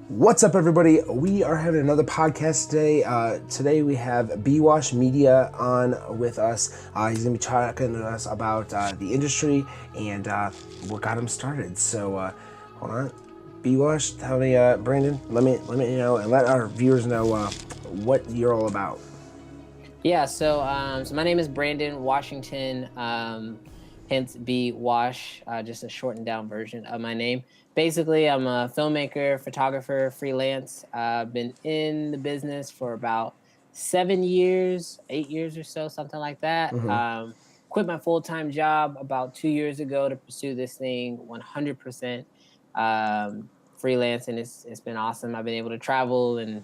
What's up, everybody? We are having another podcast today. Today we have BWASHMEDIA on with us. He's going to be talking to us about the industry and what got him started. So hold on, BWASH, tell me, Brandon, let me know and let our viewers know what you're all about. Yeah, so my name is Brandon Washington, hence BWASH, just a shortened down version of my name. Basically, I'm a filmmaker, photographer, freelance. I've been in the business for about 7 years, 8 years or so, something like that. Quit my full-time job about 2 years ago to pursue this thing 100% freelance, and it's been awesome. I've been able to travel and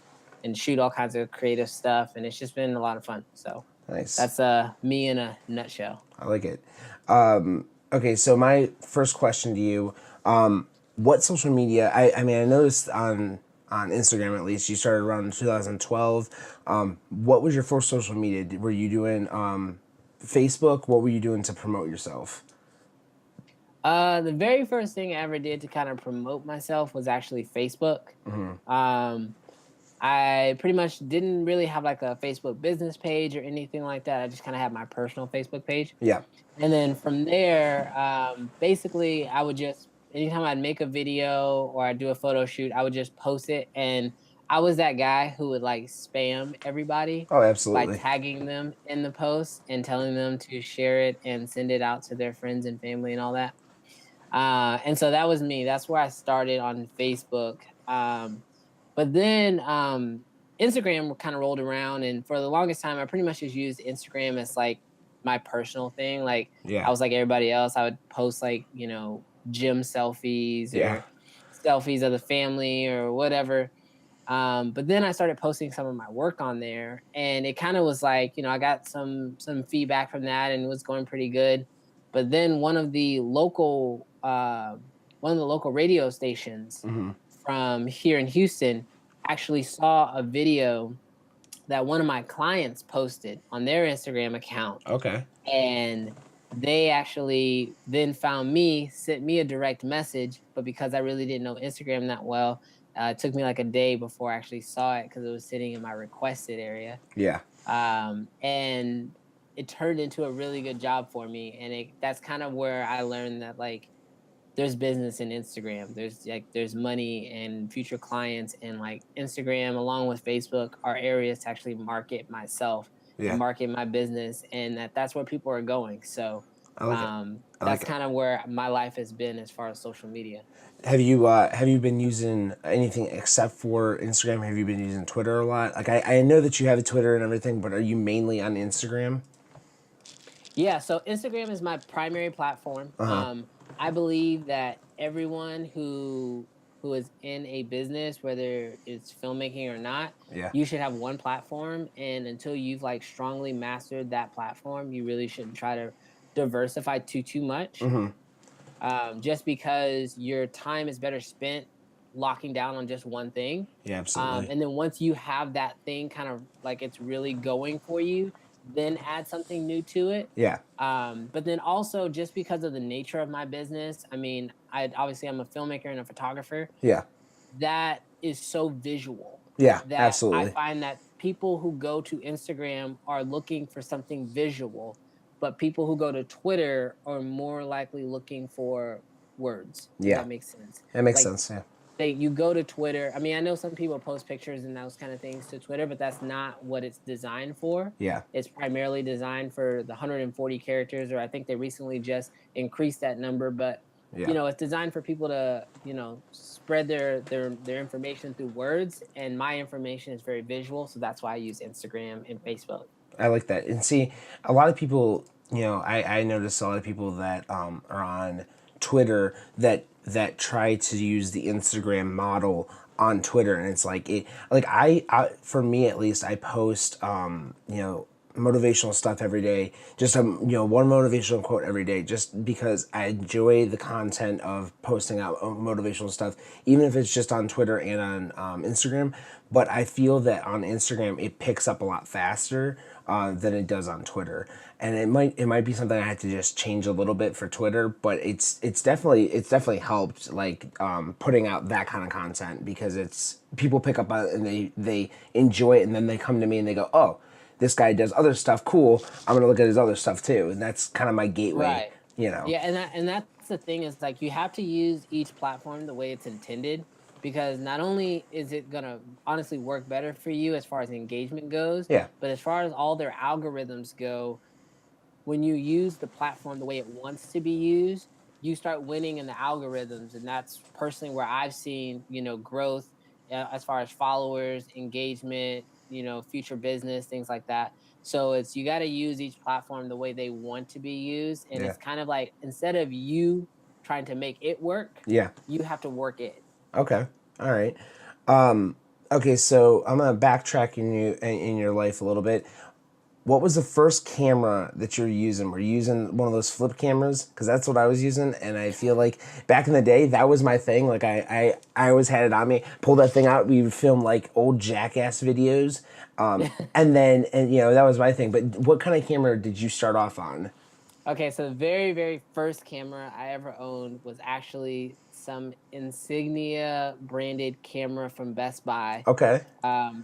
shoot all kinds of creative stuff, and it's just been a lot of fun. So Nice. that's me in a nutshell. I like it. Okay, so my first question to you, what social media, I mean, I noticed on Instagram, at least, you started around 2012. What was your first social media? Were you doing Facebook? What were you doing to promote yourself? The very first thing I ever did to kind of promote myself was actually Facebook. Um, I pretty much didn't really have like a Facebook business page or anything like that. I just kind of had my personal Facebook page. Yeah. And then from there, basically, I would just anytime I'd make a video or I'd do a photo shoot, I would just post it. And I was that guy who would like spam everybody Oh, by absolutely. tagging them in the post and telling them to share it and send it out to their friends and family and all that. And so that was me. That's where I started on Facebook. But then Instagram kind of rolled around, and for the longest time, I pretty much just used Instagram as like my personal thing. Like I Yeah. was like everybody else. I would post like gym selfies Yeah. or selfies of the family or whatever. But then I started posting some of my work on there, and it kind of was like I got some feedback from that, and it was going pretty good. But then one of the local radio stations Hmm. from here in Houston actually saw a video that one of my clients posted on their Instagram account, Okay. and they actually then found me, sent me a direct message. But because I really didn't know Instagram that well, it took me like a day before I actually saw it because it was sitting in my requested area. Yeah. And it turned into a really good job for me. And that's kind of where I learned that like there's business in Instagram. There's money and future clients, and like Instagram along with Facebook are areas to actually market myself and Yeah. market my business, and that's where people are going. So I like it. I like that's it. kind of where my life has been as far as social media. Have you been using anything except for Instagram? Have you been using Twitter a lot? Like I know that you have a Twitter and everything, but are you mainly on Instagram? Yeah, so Instagram is my primary platform. Uh huh. I believe that everyone who is in a business, whether it's filmmaking or not, Yeah. you should have one platform. And until you've like strongly mastered that platform, you really shouldn't try to diversify too much. Mm-hmm. Just because your time is better spent locking down on just one thing. Yeah, absolutely. And then once you have that thing kind of like it's really going for you, then add something new to it. Yeah. But then also just because of the nature of my business, I mean, I'm a filmmaker and a photographer. Yeah. That is so visual Yeah, that I absolutely. find that people who go to Instagram are looking for something visual, but people who go to Twitter are more likely looking for words, if Yeah. that makes sense. That makes Like sense. Yeah. you go to Twitter. I mean, I know some people post pictures and those kind of things to Twitter, but that's not what it's designed for. Yeah. It's primarily designed for the 140 characters, or I think they recently just increased that number. But Yeah. it's designed for people to spread their information through words, and my information is very visual, so that's why I use Instagram and Facebook. I like that. And see, a lot of people, I notice a lot of people that are on Twitter that try to use the Instagram model on Twitter, and it's like I for me at least, I post motivational stuff every day, just one motivational quote every day, just because I enjoy the content of posting out motivational stuff, even if it's just on Twitter and on Instagram. But I feel that on Instagram it picks up a lot faster than it does on Twitter. And it might be something I had to just change a little bit for Twitter, but it's definitely helped, like putting out that kind of content, because it's people pick up on it and they enjoy it, and then they come to me and they go, oh, this guy does other stuff, cool, I'm gonna look at his other stuff too. And that's kind of my gateway, Right. you know. Yeah, and that's the thing, is like you have to use each platform the way it's intended, because not only is it gonna honestly work better for you as far as engagement goes, Yeah. but as far as all their algorithms go, when you use the platform the way it wants to be used, you start winning in the algorithms, and that's personally where I've seen, growth, as far as followers, engagement, future business, things like that. So it's you got to use each platform the way they want to be used, and Yeah. it's kind of like, instead of you trying to make it work, Yeah. you have to work it. Okay. All right. Okay, so I'm gonna backtrack in your life a little bit. What was the first camera that you were using? Were you using one of those flip cameras? Because that's what I was using, and I feel like back in the day that was my thing. Like I always had it on me. Pull that thing out. We would film like old Jackass videos, and that was my thing. But what kind of camera did you start off on? Okay, so the very, very first camera I ever owned was actually some Insignia branded camera from Best Buy. Okay.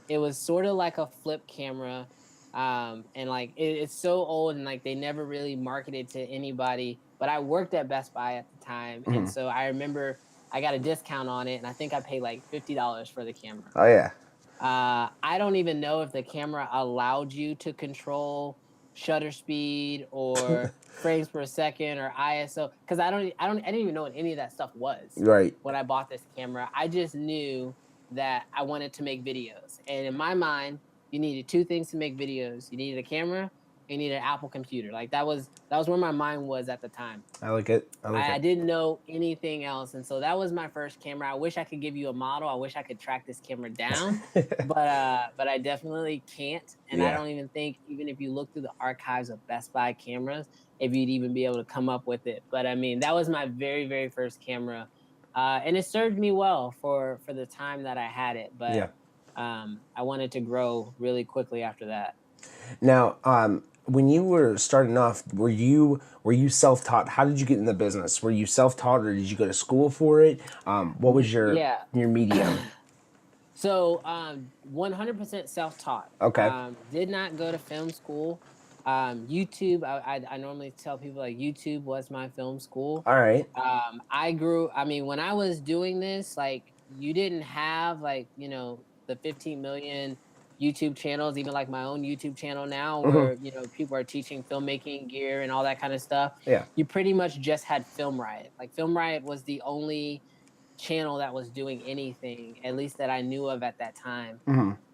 It was sort of like a flip camera, and like it's so old, and like they never really marketed to anybody. But I worked at Best Buy at the time, and so I remember I got a discount on it, and I think I paid like $50 for the camera. Oh yeah. I don't even know if the camera allowed you to control shutter speed or frames per second or ISO, because I didn't even know what any of that stuff was Right. when I bought this camera. I just knew that I wanted to make videos, and in my mind, you needed two things to make videos: you needed a camera, and you needed an Apple computer. Like that was where my mind was at the time. I like it. I like I it. didn't know anything else, and so that was my first camera. I wish I could give you a model. I wish I could track this camera down, but I definitely can't. And I Yeah. don't even think, even if you look through the archives of Best Buy cameras, if you'd even be able to come up with it. But I mean, that was my very, very first camera, and it served me well for the time that I had it. But Yeah. I wanted to grow really quickly after that. Now, when you were starting off, were you self-taught? How did you get in the business? Were you self-taught, or did you go to school for it? What was your Yeah. your medium? So, 100% self-taught. Okay. Did not go to film school. YouTube, I normally tell people, like, YouTube was my film school. All right. I mean, when I was doing this, like, you didn't have, like, the 15 million YouTube channels, even like my own YouTube channel now, where, people are teaching filmmaking gear and all that kind of stuff. Yeah. You pretty much just had Film Riot. Like, Film Riot was the only channel that was doing anything, at least that I knew of at that time.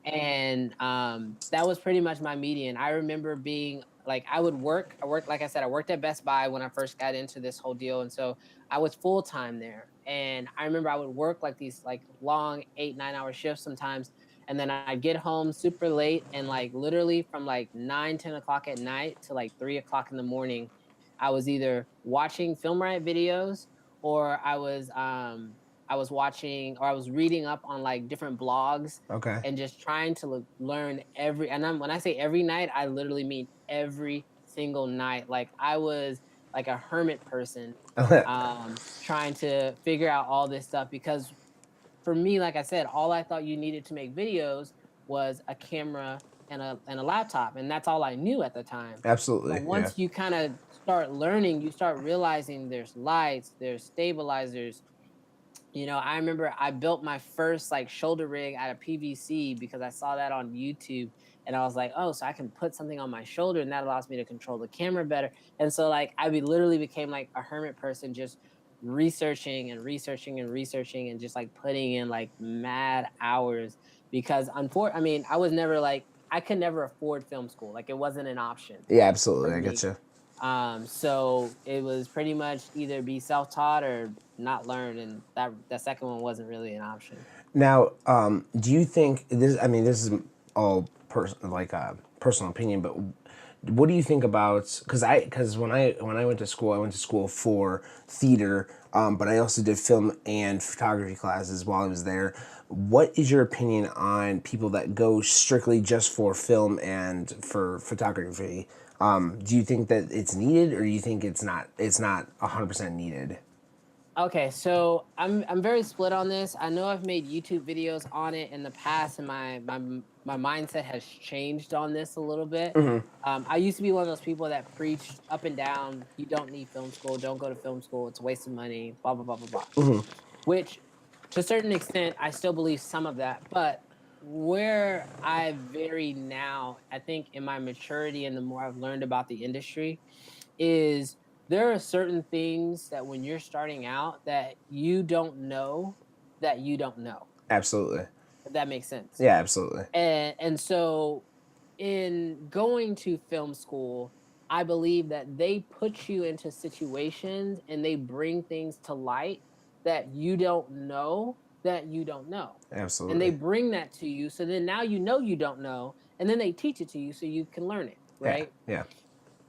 And that was pretty much my median. I remember being like, like I said, I worked at Best Buy when I first got into this whole deal, and so I was full time there. And I remember I would work like these like long 8, 9 hour shifts sometimes, and then I'd get home super late, and like literally from like 9, 10 o'clock at night to like 3 o'clock in the morning, I was either watching Film Riot videos, or I was watching, or I was reading up on like different blogs, Okay. and just trying to learn when I say every night, I literally mean every single night. Like I was like a hermit person, trying to figure out all this stuff, because for me, like I said, all I thought you needed to make videos was a camera and a laptop, and that's all I knew at the time. But Absolutely. Yeah. once you kind of start learning, you start realizing there's lights, there's stabilizers. I remember I built my first like shoulder rig out of PVC because I saw that on YouTube, and I was like, oh, so I can put something on my shoulder, and that allows me to control the camera better. And so like literally became like a hermit person, just researching and researching and researching, and just like putting in like mad hours, because I mean, I could never afford film school. Like it wasn't an option Yeah. for Absolutely. I get me. you. So it was pretty much either be self-taught or not learn, and that second one wasn't really an option. Now, do you think this? I mean, this is all personal opinion, but what do you think about, because when I went to school, I went to school for theater, but I also did film and photography classes while I was there. What is your opinion on people that go strictly just for film and for photography? Do you think that it's needed, or do you think it's not 100% needed? Okay, so I'm very split on this. I know I've made YouTube videos on it in the past, and my mindset has changed on this a little bit. I used to be one of those people that preached up and down, you don't need film school, don't go to film school, it's a waste of money, blah blah blah blah blah. Which, to a certain extent, I still believe some of that, but where I vary now, I think in my maturity and the more I've learned about the industry, is there are certain things that when you're starting out that you don't know, Absolutely. if that makes sense. Yeah, absolutely. And so in going to film school, I believe that they put you into situations and they bring things to light that you don't know. And they Absolutely. bring that to you. So then now you don't know, and then they teach it to you so you can learn it, Yeah. right? Yeah.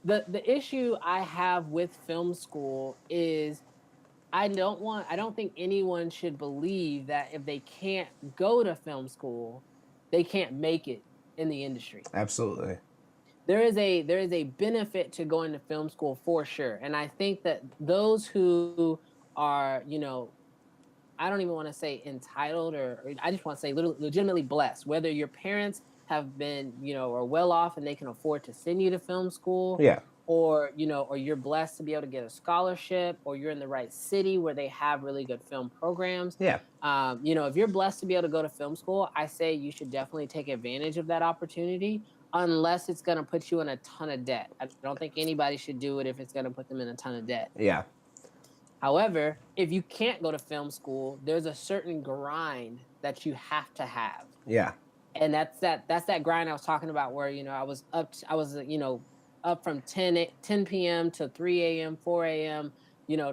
The issue I have with film school is I don't think anyone should believe that if they can't go to film school, they can't make it in the industry. Absolutely. There is a benefit to going to film school for sure. And I think that those who are, I don't even want to say entitled, or I just want to say legitimately blessed, whether your parents have been, are well off and they can afford to send you to film school, Yeah. or, or you're blessed to be able to get a scholarship, or you're in the right city where they have really good film programs. Yeah. If you're blessed to be able to go to film school, I say you should definitely take advantage of that opportunity, unless it's going to put you in a ton of debt. I don't think anybody should do it if it's going to put them in a ton of debt. Yeah. However, if you can't go to film school, there's a certain grind that you have to have. Yeah. And that's that grind I was talking about where, I was, up from 10 p.m. to 3 a.m., 4 a.m.,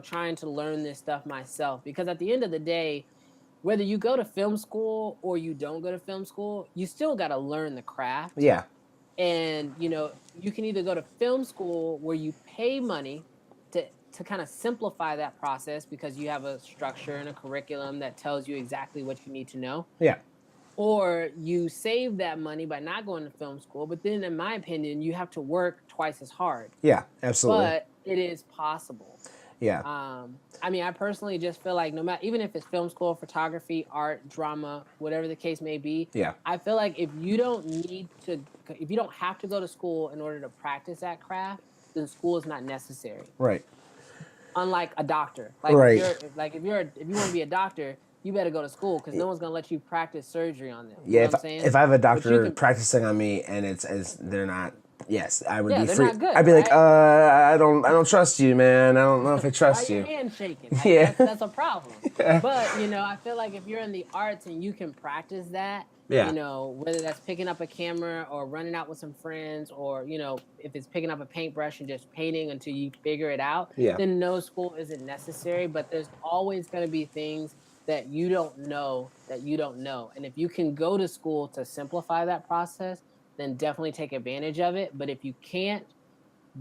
trying to learn this stuff myself. Because at the end of the day, whether you go to film school or you don't go to film school, you still got to learn the craft. Yeah. And you can either go to film school where you pay money to kind of simplify that process because you have a structure and a curriculum that tells you exactly what you need to know, Yeah. or you save that money by not going to film school, but then in my opinion you have to work twice as hard. Yeah. Absolutely. But it is possible. Yeah. I mean, I personally just feel like no matter, even if it's film school, photography, art, drama, whatever the case may be, Yeah. I feel like if you don't have to go to school in order to practice that craft, then school is not necessary. Right. Unlike a doctor, like Right. if you want to be a doctor, you better go to school because no one's gonna let you practice surgery on them. You Yeah. know If what I'm saying? if I have a But you doctor can, practicing on me and it's they're not. Yes, I would yeah, be they're free. not good, I'd be like, right? I don't trust you, man. I don't know if I Why trust your you. hand shaking? Like Yeah. that's a problem. But I feel like if you're in the arts and you can practice that, Yeah. whether that's picking up a camera or running out with some friends, or if it's picking up a paintbrush and just painting until you figure it out, Yeah. then no school isn't necessary. But there's always going to be things that you don't know that you don't know. And if you can go to school to simplify that process, then definitely take advantage of it. But if you can't,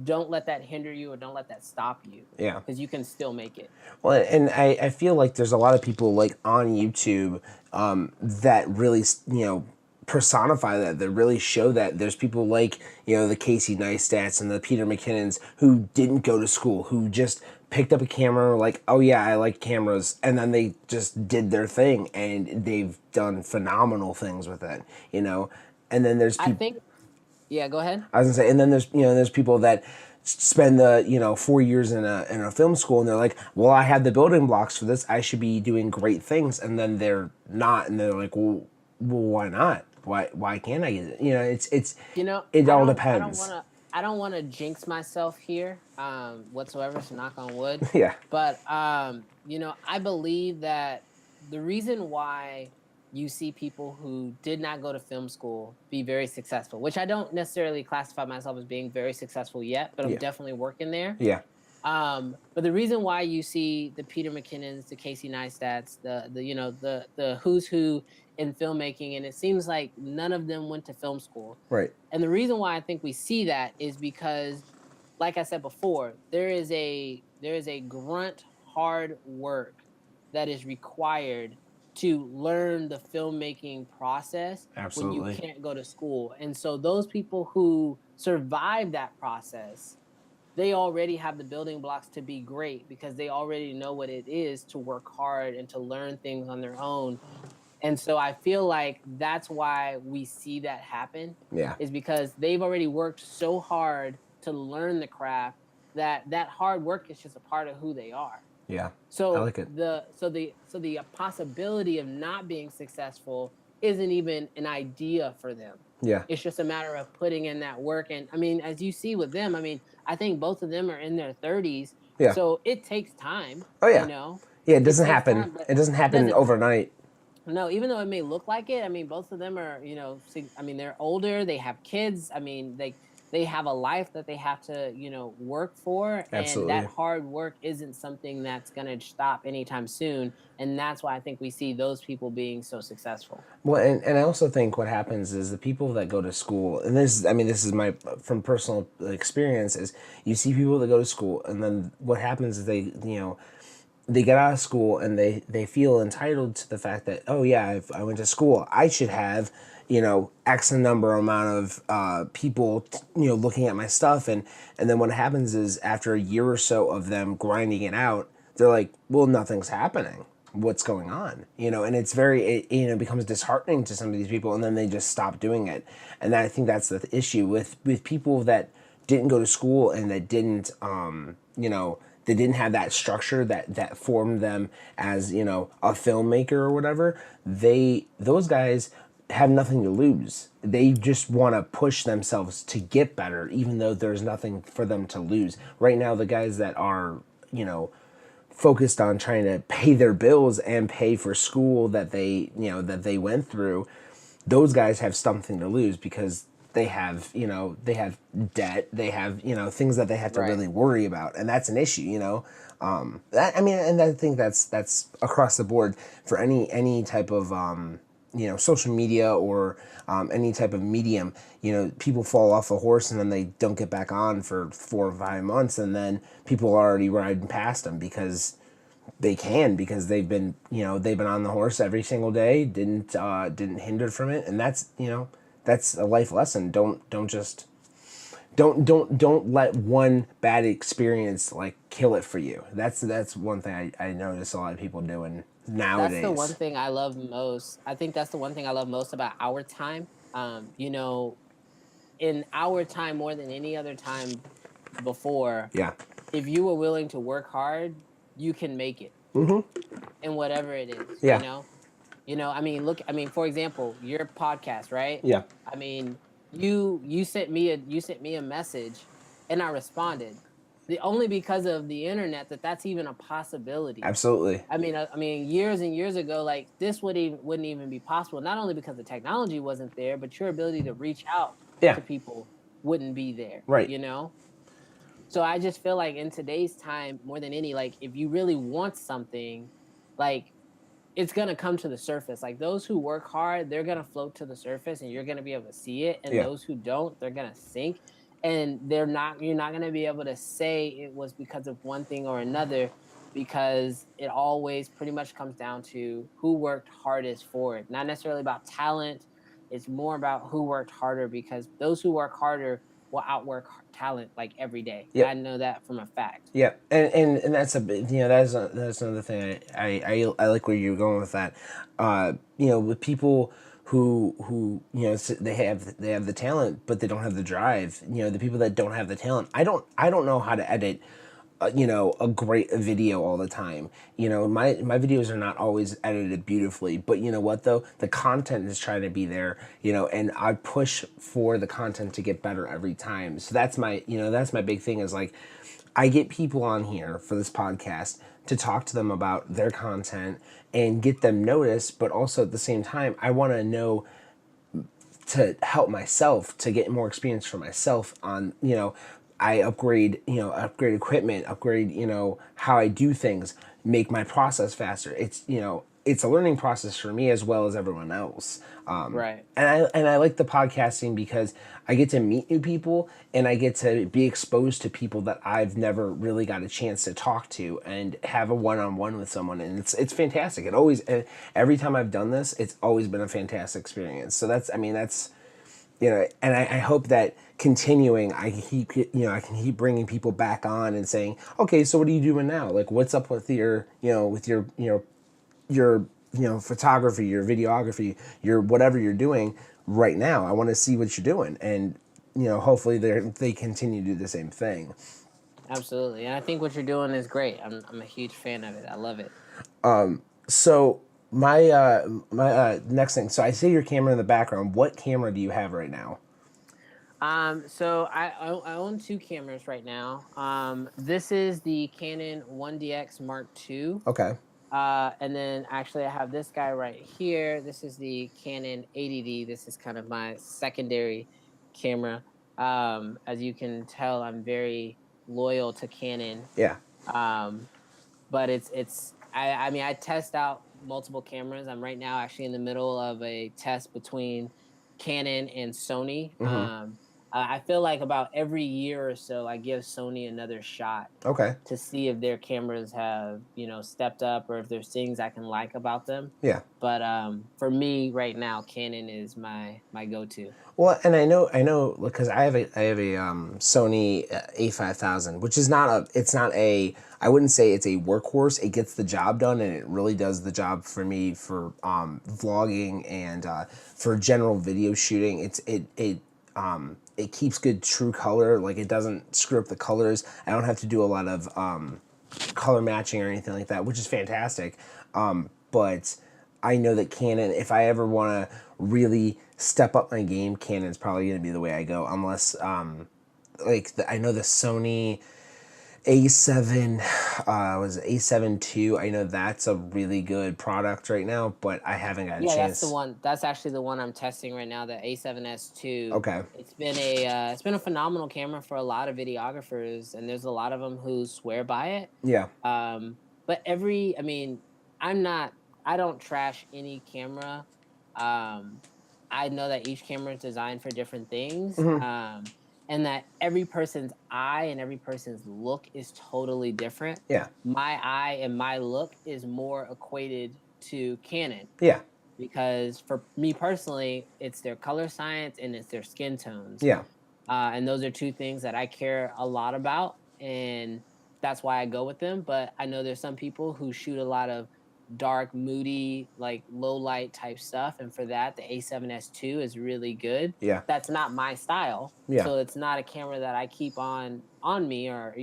don't let that hinder you or don't let that stop you, Yeah. because you can still make it. Well, and I feel like there's a lot of people like on YouTube that really, personify that really show that. There's people like, the Casey Neistats and the Peter McKinnons who didn't go to school, who just picked up a camera, like, oh yeah, I like cameras, and then they just did their thing and they've done phenomenal things with it, And then there's I people, think, yeah, go ahead. I was gonna say, and then there's people that spend the 4 years in a film school and they're like, well, I have the building blocks for this, I should be doing great things, and then they're not, and they're like, well, why not? Why can't I get it? It all depends. I don't want to jinx myself here whatsoever, so knock on wood. Yeah. But I believe that the reason why you see people who did not go to film school be very successful, which I don't necessarily classify myself as being very successful yet, but I'm Yeah. definitely working there. Yeah. But the reason why you see the Peter McKinnons, the Casey Neistats, the who's who in filmmaking, and it seems like none of them went to film school. Right. And the reason why I think we see that is because, like I said before, there is a grunt hard work that is required to learn the filmmaking process when you Absolutely. can't go to school. And so those people who survive that process, they already have the building blocks to be great because they already know what it is to work hard and to learn things on their own. And so I feel like that's why we see that happen, Yeah. is because they've already worked so hard to learn the craft that that hard work is just a part of who they are. Yeah. I So like it. the possibility of not being successful isn't even an idea for them. Yeah. It's just a matter of putting in that work. And I mean, as you see with them, I mean, I think both of them are in their 30s. Yeah. So it takes time, Oh you yeah. know. Yeah. It It doesn't takes happen. time, but It doesn't it happen doesn't. overnight. No, even though it may look like it, I mean, both of them are, I mean, they're older, they have kids. I mean, they have a life that they have to, work for, and that Absolutely. hard work isn't something that's going to stop anytime soon, and that's why I think we see those people being so successful. Well, and I also think what happens is the people that go to school, and I mean, this is my from personal experience, is you see people that go to school, and then what happens is they get out of school and they feel entitled to the fact that, oh yeah, if I went to school, I should have, X number amount of people, looking at my stuff, and then what happens is after a year or so of them grinding it out, they're like, well, nothing's happening. What's going on? And it's it becomes disheartening to some of these people, and then they just stop doing it. And I think that's the issue with people that didn't go to school and that didn't, they didn't have that structure that formed them as a filmmaker or whatever. Those guys have nothing to lose. They just want to push themselves to get better, even though there's nothing for them to lose. Right now, the guys that are focused on trying to pay their bills and pay for school that they went through, those guys have something to lose because they have debt, they have things that they have to Right. really worry about, and that's an issue. I mean, and I think that's across the board for any type of social media or any type of medium. People fall off a horse and then they don't get back on for 4 or 5 months, and then people are already riding past them because they've been on the horse every single day, didn't hinder from it, and that's a life lesson. Don't let one bad experience like kill it for you. That's one thing I notice a lot of people doing That's the one nowadays. thing I love most. I think that's the one thing I love most about our time. In our time more than any other time before, Yeah. if you were willing to work hard, you can make it in whatever it is, Yeah. I mean, look, I mean, for example, your podcast, right? Yeah. I mean, you sent me a message and I responded. The only because of the internet that's even a possibility. Absolutely. I mean, years and years ago, like this wouldn't even be possible. Not only because the technology wasn't there, but your ability to reach out Yeah. to people wouldn't be there. Right. You know. So I just feel like in today's time, more than any, like if you really want something, like it's gonna come to the surface. Like those who work hard, they're gonna float to the surface, and you're gonna be able to see it. And Yeah. those who don't, they're gonna sink. And they're not. You're not gonna be able to say it was because of one thing or another, because it always pretty much comes down to who worked hardest for it. Not necessarily about talent. It's more about who worked harder, because those who work harder will outwork talent like every day. Yep. I know that from a fact. Yeah, and that's a bit, that's another thing I like where you're going with that. With people who they have the talent but they don't have the drive. The people that don't have the talent. I don't know how to edit a great video all the time. My videos are not always edited beautifully, but you know what though? The content is trying to be there, and I push for the content to get better every time. So that's my big thing is like, I get people on here for this podcast to talk to them about their content and get them noticed, but also at the same time, I want to know to help myself to get more experience for myself on I upgrade, upgrade equipment, upgrade, how I do things, make my process faster. It's, it's a learning process for me as well as everyone else. Right. And I like the podcasting because I get to meet new people and I get to be exposed to people that I've never really got a chance to talk to and have a one-on-one with someone, and it's fantastic. It always, every time I've done this, it's always been a fantastic experience. So that's, I mean, that's, and I hope that continuing, I can keep bringing people back on and saying, okay, so what are you doing now? Like, what's up with your, your, photography, your videography, your whatever you're doing right now. I want to see what you're doing, and hopefully they continue to do the same thing. Absolutely. And I think what you're doing is great. I'm a huge fan of it. I love it. So my next thing. So I see your camera in the background. What camera do you have right now? So I own two cameras right now. This is the Canon 1DX Mark II. Okay. And then actually I have this guy right here. This is the Canon 80D. This is kind of my secondary camera. As you can tell, I'm very loyal to Canon. Yeah. Um, but I mean, I test out multiple cameras. I'm right now actually in the middle of a test between Canon and Sony. I feel like about every year or so, I give Sony another shot Okay. to see if their cameras have, stepped up or if there's things I can like about them. Yeah. But for me right now, Canon is my go-to. Well, and I know because I have a Sony A5000, which is not a, it's not a, I wouldn't say it's a workhorse. It gets the job done, and it really does the job for me for vlogging and for general video shooting. It keeps good true color. Like, it doesn't screw up the colors. I don't have to do a lot of color matching or anything like that, which is fantastic. But I know that Canon, if I ever want to really step up my game, Canon's probably going to be the way I go. Unless, I know the Sony A7, was it A7 II? I know that's a really good product right now, but I haven't got a Yeah, chance. that's the one. That's actually the one I'm testing right now, the A7S II. Okay. It's been a phenomenal camera for a lot of videographers, and there's a lot of them who swear by it. Yeah. But I mean, I don't trash any camera. Um, I know that each camera is designed for different things. And that every person's eye and every person's look is totally different. Yeah. My eye and my look is more equated to Canon. Yeah. Because for me personally, it's their color science and it's their skin tones. Yeah. And those are two things that I care a lot about, and that's why I go with them. But I know there's some people who shoot a lot of dark, moody, like low light type stuff, and for that, the A7S II is really good. Yeah. That's not my style, Yeah. so it's not a camera that I keep on me, or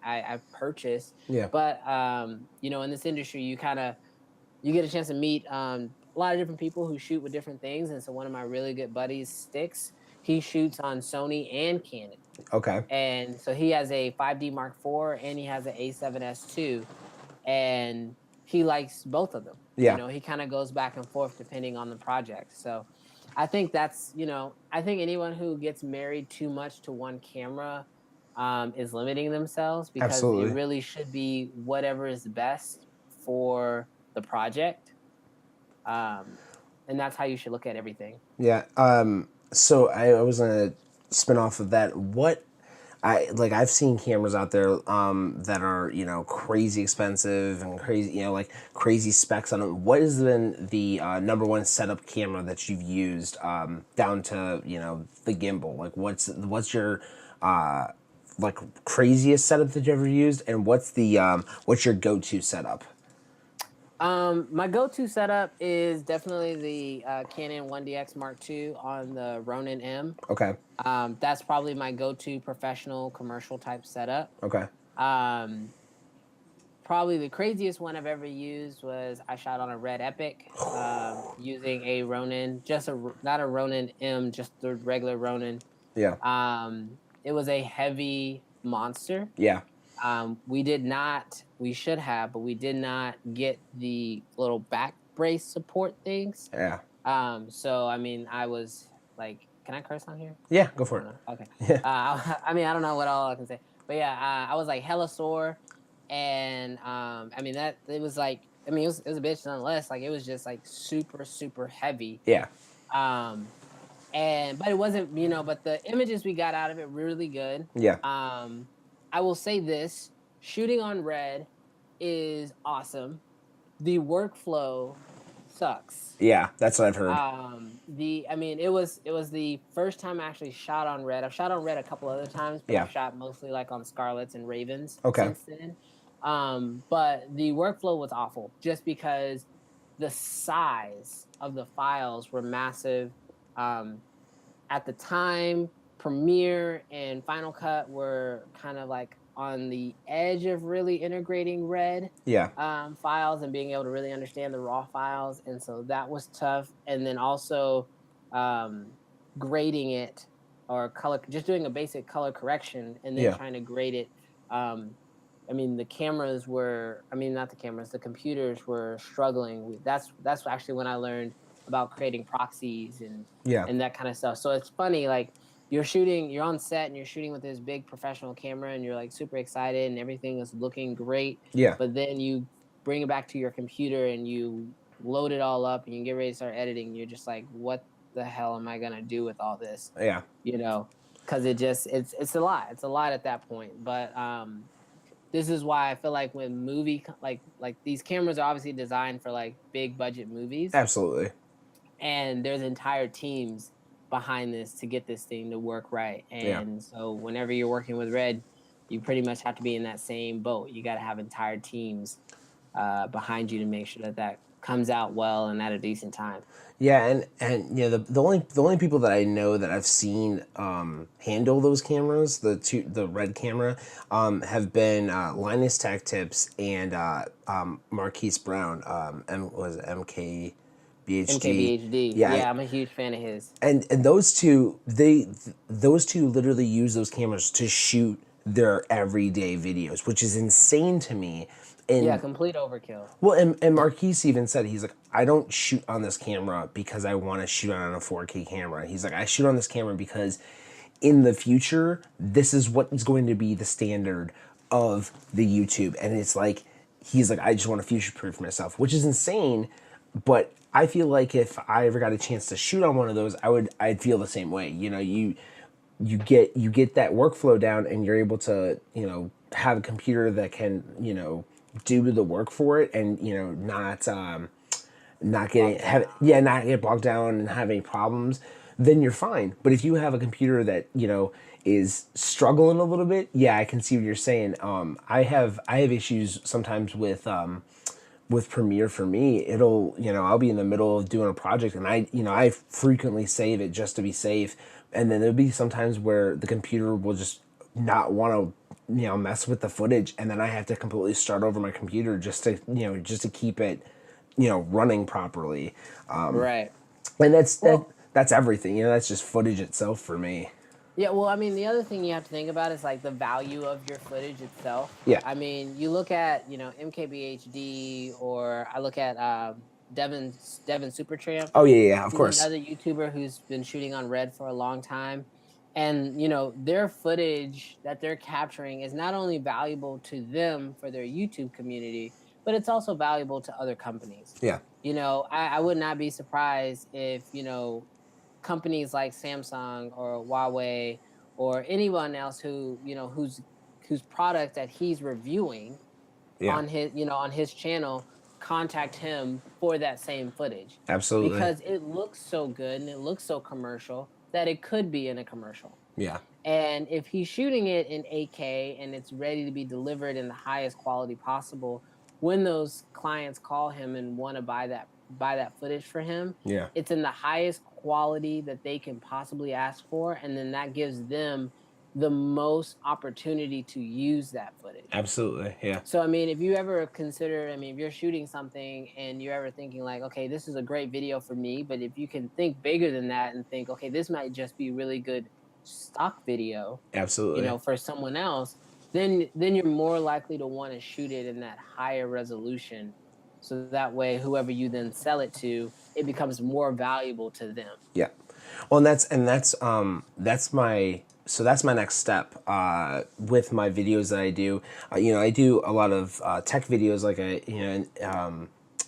I've purchased. Yeah. But in this industry, you get a chance to meet a lot of different people who shoot with different things, and so one of my really good buddies, Sticks, he shoots on Sony and Canon. Okay. And so he has a 5D Mark IV and he has an A7S II, and he likes both of them. Yeah. He kind of goes back and forth depending on the project. So I think that's, I think anyone who gets married too much to one camera is limiting themselves, because Absolutely. it really should be whatever is best for the project. And that's how you should look at everything. Yeah. So I was gonna spin off of that. I've seen cameras out there that are crazy expensive and crazy like crazy specs on them. What has been the number one setup camera that you've used down to the gimbal? Like what's your like craziest setup that you ever used, and what's your go-to setup? My go-to setup is definitely the Canon 1DX Mark II on the Ronin M. Okay. That's probably my go-to professional commercial type setup. Okay. Probably the craziest one I've ever used was I shot on a Red Epic using a Ronin, not a Ronin M, just the regular Ronin. Yeah. It was a heavy monster. Yeah. We should have, but we did not get the little back brace support things. Yeah. So, I mean, I was like can I curse on here? Yeah, go I for don't know. Okay. it. I mean, I don't know what all I can say, but yeah, I was like hella sore, and I mean that it was like, I mean, it was a bitch nonetheless. Like it was just like super heavy. Yeah. Um, and but it wasn't, but the images we got out of it were really good. Yeah. Um, I will say this: shooting on red is awesome. The workflow sucks. Yeah, that's what I've heard. I mean, it was the first time I actually shot on red. I've shot on red a couple other times, but Yeah. I've shot mostly like on Scarlets and Ravens Okay. since then. But the workflow was awful just because the size of the files were massive. Um, at the time, Premiere and Final Cut were kind of like on the edge of really integrating red Yeah. files and being able to really understand the raw files, and so that was tough. And then also um, grading it, or color, just doing a basic color correction and then Yeah. trying to grade it. Um, I mean, not the cameras, the computers were struggling. That's actually when I learned about creating proxies Yeah. and that kind of stuff. So it's funny, like you're on set and you're shooting with this big professional camera and you're like super excited and everything is looking great. Yeah. But then you bring it back to your computer and you load it all up and you get ready to start editing. You're just like, what the hell am I gonna do with all this? Yeah. Because it's a lot. It's a lot at that point. But this is why I feel like when like these cameras are obviously designed for like big budget movies, Absolutely. and there's entire teams behind this to get this thing to work right. Yeah. And so whenever you're working with red, you pretty much have to be in that same boat. You got to have entire teams behind you to make sure that comes out well and at a decent time. Yeah, and the only people that I know that I've seen handle those cameras, the red camera, have been Linus Tech Tips and Marquise Brown. Was it MKBHD? MKBHD. Yeah, Yeah, I'm a huge fan of his. and those two literally use those cameras to shoot their everyday videos, which is insane to me. And Yeah, complete overkill. well, and Marquise even said, he's like, I don't shoot on this camera because I want to shoot on a 4K camera. He's like, I shoot on this camera because in the future, this is what is going to be the standard of the YouTube. And it's like, he's like, I just want to future proof myself, which is insane. But I feel like if I ever got a chance to shoot on one of those, I'd feel the same way. You get that workflow down and you're able to, have a computer that can, do the work for it, and not get bogged down and have any problems, then you're fine. But if you have a computer that is struggling a little bit, yeah, I can see what you're saying. I have issues sometimes with Premiere. For me, I'll be in the middle of doing a project and I frequently save it just to be safe, and then there'll be sometimes where the computer will just not want to mess with the footage, and then I have to completely start over my computer just to keep it running properly. Right. And that's everything. That's just footage itself for me. Yeah, well, I mean, the other thing you have to think about is like the value of your footage itself. Yeah. I mean, you look at, MKBHD, or I look at Devin Supertramp. Oh yeah, of He's course. another YouTuber who's been shooting on red for a long time. And, their footage that they're capturing is not only valuable to them for their YouTube community, but it's also valuable to other companies. Yeah. I would not be surprised if, companies like Samsung or Huawei or anyone else whose product that he's reviewing on his channel contact him for that same footage. Absolutely. Because it looks so good and it looks so commercial that it could be in a commercial. Yeah. And if he's shooting it in 8K and it's ready to be delivered in the highest quality possible, when those clients call him and want to buy that footage for him, Yeah. it's in the highest quality that they can possibly ask for, and then that gives them the most opportunity to use that footage. Absolutely. Yeah. So I mean, if you ever consider, if you're shooting something and you're ever thinking like, okay, this is a great video for me, but if you can think bigger than that and think, okay, this might just be really good stock video, Absolutely. for someone else, then you're more likely to want to shoot it in that higher resolution, so that way whoever you then sell it to, it becomes more valuable to them. Yeah. Well, that's my next step with my videos that I do. I do a lot of tech videos, like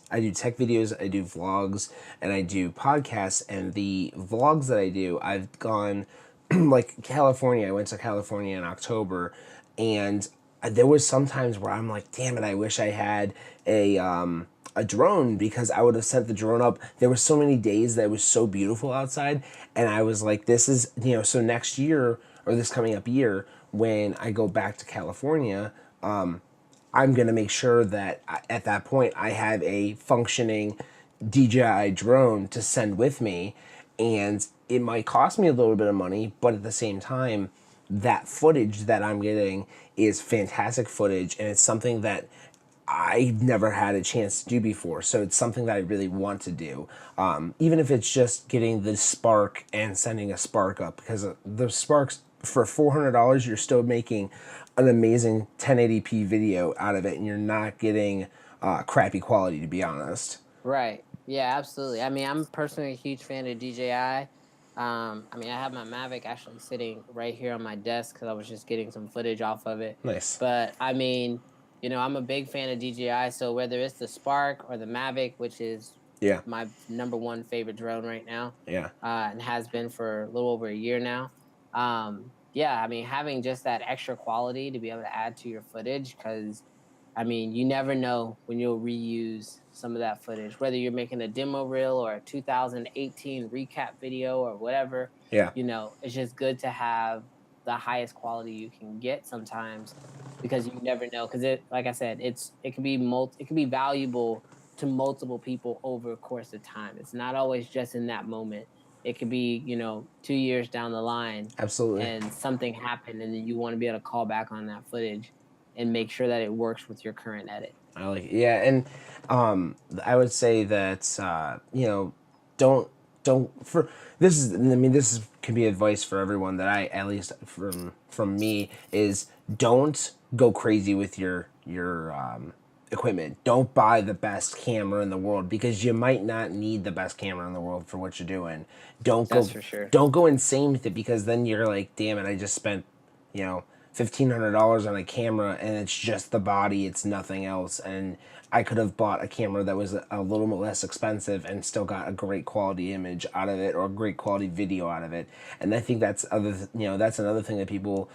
I do tech videos, I do vlogs, and I do podcasts. And the vlogs that I do, I've gone like California. I went to California in October, and there was some times where I'm like, damn it, I wish I had a drone, because I would have sent the drone up. There were so many days that it was so beautiful outside, and I was like, this is, so next year, or this coming up year, when I go back to California, I'm going to make sure that at that point I have a functioning DJI drone to send with me. And it might cost me a little bit of money, but at the same time, that footage that I'm getting is fantastic footage, and it's something that I never had a chance to do before. So it's something that I really want to do. Even if it's just getting the spark and sending a spark up, because the sparks for $400, you're still making an amazing 1080p video out of it, and you're not getting crappy quality, to be honest. Right. Yeah, absolutely. I mean, I'm personally a huge fan of DJI. I mean, I have my Mavic actually sitting right here on my desk because I was just getting some footage off of it. Nice. But I mean, I'm a big fan of DJI. So whether it's the Spark or the Mavic, which is Yeah. my number one favorite drone right now, Yeah. and has been for a little over a year now. Yeah, I mean, having just that extra quality to be able to add to your footage, because I mean, you never know when you'll reuse some of that footage, whether you're making a demo reel or a 2018 recap video or whatever. Yeah. It's just good to have the highest quality you can get sometimes, because you never know. Because like I said, it can be it can be valuable to multiple people over a course of time. It's not always just in that moment. It could be 2 years down the line, Absolutely. and something happened, and then you want to be able to call back on that footage and make sure that it works with your current edit. I like it. Yeah, and I would say that don't for this is, I mean, this is, can be advice for everyone, that I, at least from me, is don't go crazy with your equipment. Don't buy the best camera in the world, because you might not need the best camera in the world for what you're doing. That's for sure. Don't go insane with it, because then you're like, damn it, I just spent, $1,500 on a camera, and it's just the body, it's nothing else. And I could have bought a camera that was a little bit less expensive and still got a great quality image out of it, or a great quality video out of it. And I think that's that's another thing that people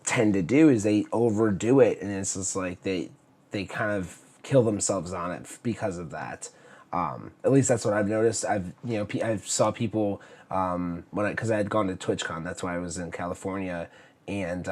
tend to do, is they overdo it, and it's just like they kind of kill themselves on it because of that. At least that's what I've noticed. I saw people because I had gone to TwitchCon. That's why I was in California, and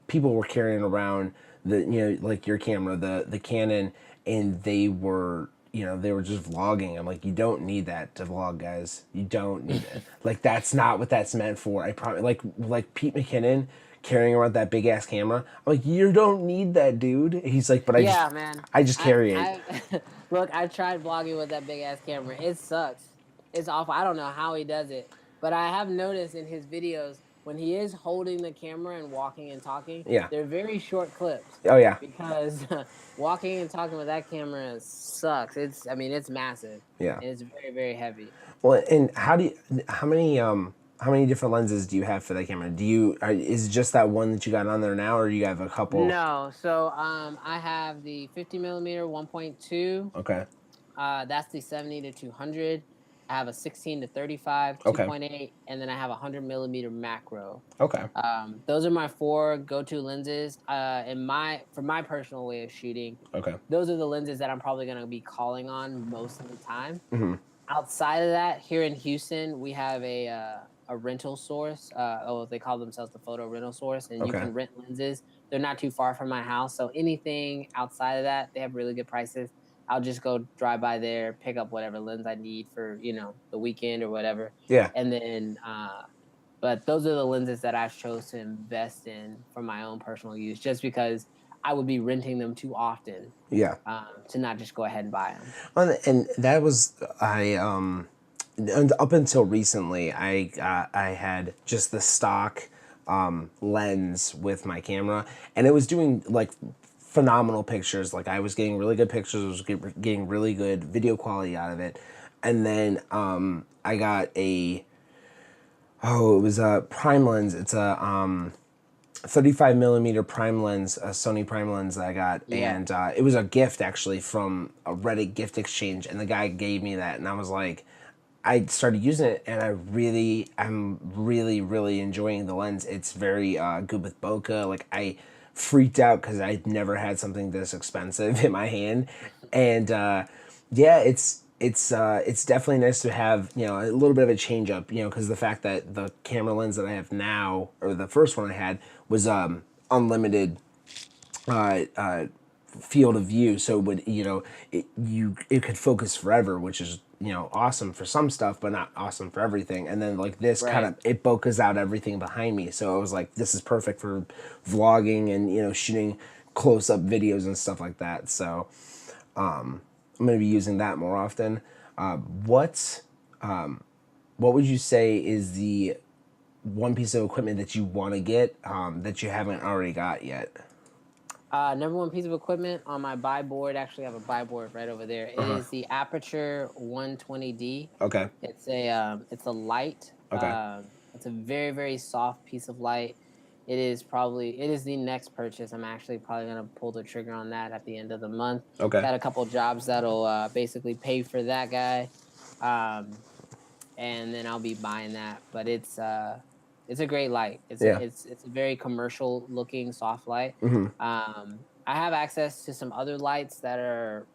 people were carrying around like your camera, the Canon, and they were just vlogging. I'm like, you don't need that to vlog, guys. You don't need it. Like, that's not what that's meant for. I promise. Like Pete McKinnon carrying around that big ass camera. I'm like, you don't need that, dude. He's like, but I just carry it. Look, I tried vlogging with that big ass camera. It sucks. It's awful. I don't know how he does it, but I have noticed in his videos, when he is holding the camera and walking and talking, Yeah, they're very short clips. Oh yeah. Because walking and talking with that camera sucks. It's massive. Yeah. And it's very, very heavy. Well, and how many different lenses do you have for that camera? Is it just that one that you got on there now, or you have a couple? No, so I have the 50 millimeter 1.2. Okay. That's the 70 to 200. I have a 16 to 35 Okay. 2.8, and then I have a 100 millimeter macro. Okay. Those are my 4 go-to lenses. For my personal way of shooting. Okay. Those are the lenses that I'm probably going to be calling on most of the time. Mm-hmm. Outside of that, here in Houston, we have a rental source. They call themselves the Photo Rental Source, and you can rent lenses. They're not too far from my house, so anything outside of that, they have really good prices. I'll just go drive by there, pick up whatever lens I need for the weekend or whatever. Yeah. And then, but those are the lenses that I chose to invest in for my own personal use, just because I would be renting them too often. Yeah. To not just go ahead and buy them. And that was up until recently, I had just the stock lens with my camera, and it was doing like phenomenal pictures. Like, I was getting really good pictures, I was getting really good video quality out of it. And then I got Oh, it was a prime lens. It's a 35 millimeter prime lens, a Sony prime lens that I got, Yeah. and it was a gift actually from a Reddit gift exchange, and the guy gave me that, and I was like, I started using it, and I'm really enjoying the lens. It's very good with bokeh. Like I freaked out because I'd never had something this expensive in my hand, and yeah, it's definitely nice to have a little bit of a change up. Because the fact that the camera lens that I have now, or the first one I had, was unlimited uh, uh, field of view, so it would it could focus forever, which is awesome for some stuff, but not awesome for everything. And then like this kind Right. of it bokehs out everything behind me, so I was like, this is perfect for vlogging and shooting close up videos and stuff like that. So I'm going to be using that more often. What what would you say is the one piece of equipment that you want to get that you haven't already got yet? Number one piece of equipment on my buy board. Actually, I have a buy board right over there. It is the Aperture 120D. Okay. It's a light. Okay. It's a very soft piece of light. It is the next purchase. I'm actually probably gonna pull the trigger on that at the end of the month. Okay. Got a couple jobs that'll basically pay for that guy, um, and then I'll be buying that. But it's a great light. Yeah. It's a very commercial looking soft light. I have access to some other lights they're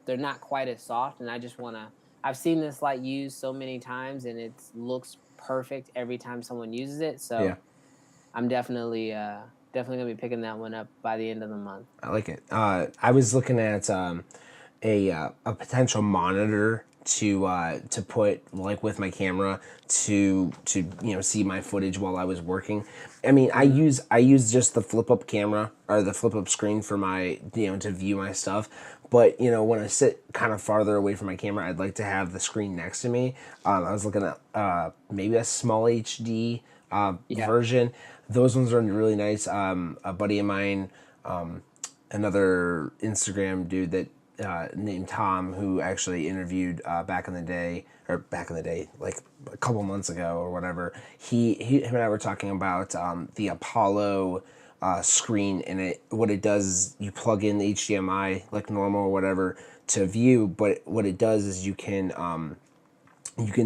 not quite as soft, and I just wanna. I've seen this light used so many times, and it looks perfect every time someone uses it. Yeah. So I'm definitely gonna be picking that one up by the end of the month. I like it. I was looking at a potential monitor to put like with my camera to see my footage while I was working. I mean, I use just the flip up camera or the flip up screen for my to view my stuff. But when I sit kind of farther away from my camera, I'd like to have the screen next to me. I was looking at maybe a small HD Yeah. version. Those ones are really nice. A buddy of mine, another Instagram dude that named Tom, who actually interviewed back in the day, like a couple months ago or whatever. Him and I were talking about the Apollo screen, and what it does is you plug in the HDMI like normal or whatever to view, but what it does is you can